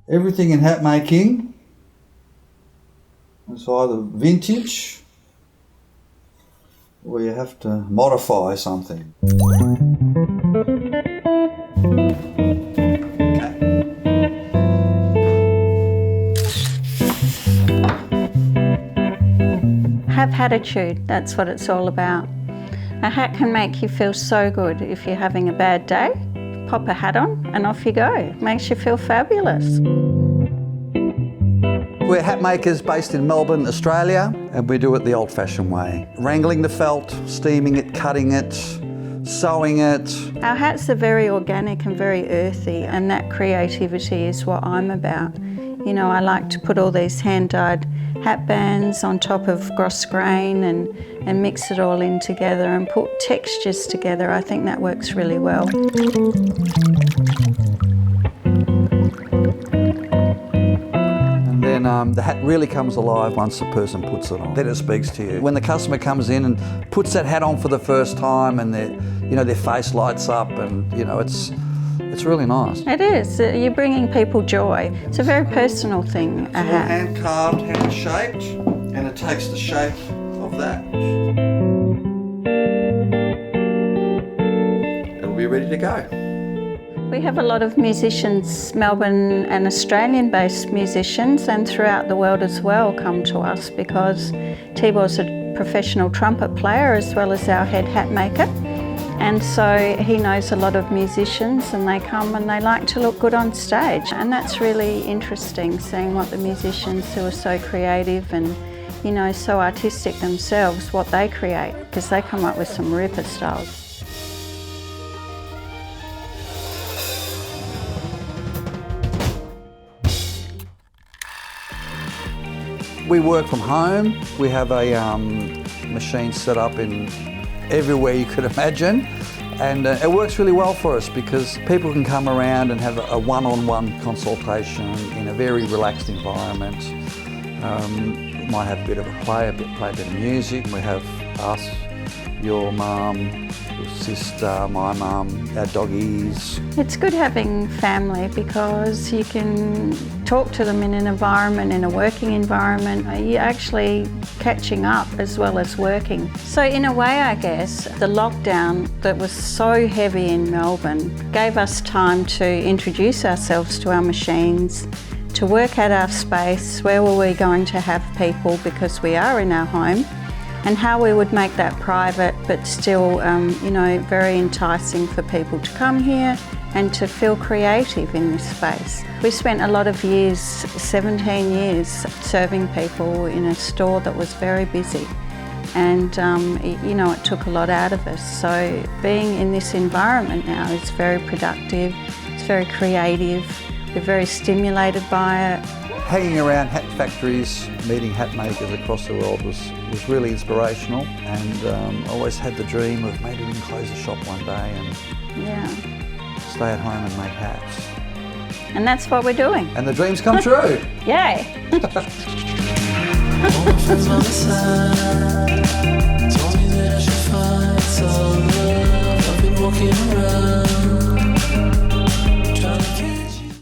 Everything in hat making is either vintage or you have to modify something. Have attitude, that's what it's all about. A hat can make you feel so good. If you're having a bad day, pop a hat on and off you go. It makes you feel fabulous. We're hat makers based in Melbourne, Australia, and we do it the old-fashioned way. Wrangling the felt, steaming it, cutting it, sewing it. Our hats are very organic and very earthy, and that creativity is what I'm about. You know, I like to put all these hand-dyed hat bands on top of gross grain and mix it all in together and put textures together. I think that works really well. And then the hat really comes alive once the person puts it on. Then it speaks to you. When the customer comes in and puts that hat on for the first time and their face lights up and it's really nice. It is. You're bringing people joy. It's a very personal thing, a hat. Hand carved, hand shaped, and it takes the shape of that. It'll be ready to go. We have a lot of musicians, Melbourne and Australian-based musicians, and throughout the world as well, come to us because Tibor's a professional trumpet player as well as our head hat maker. And so he knows a lot of musicians and they come and they like to look good on stage. And that's really interesting, seeing what the musicians who are so creative and, so artistic themselves, what they create, because they come up with some ripper styles. We work from home. We have a machine set up in everywhere you could imagine, and it works really well for us because people can come around and have a one-on-one consultation in a very relaxed environment. Might have a bit of a play a bit of music. We have us, your mum, your sister, my mum, our doggies. It's good having family because you can talk to them in an environment, in a working environment. You're actually catching up as well as working. So in a way, I guess, the lockdown that was so heavy in Melbourne gave us time to introduce ourselves to our machines, to work out our space, where were we going to have people because we are in our home, and how we would make that private but still, very enticing for people to come here and to feel creative in this space. We spent a lot of years, 17 years, serving people in a store that was very busy. And, it took a lot out of us. So being in this environment now is very productive, it's very creative, we're very stimulated by it. Hanging around hat factories, meeting hat makers across the world was really inspirational, and I always had the dream of maybe we can close a shop one day and stay at home and make hats. And that's what we're doing. And the dreams come true. Yay! Told me that I should find some love. I've been walking around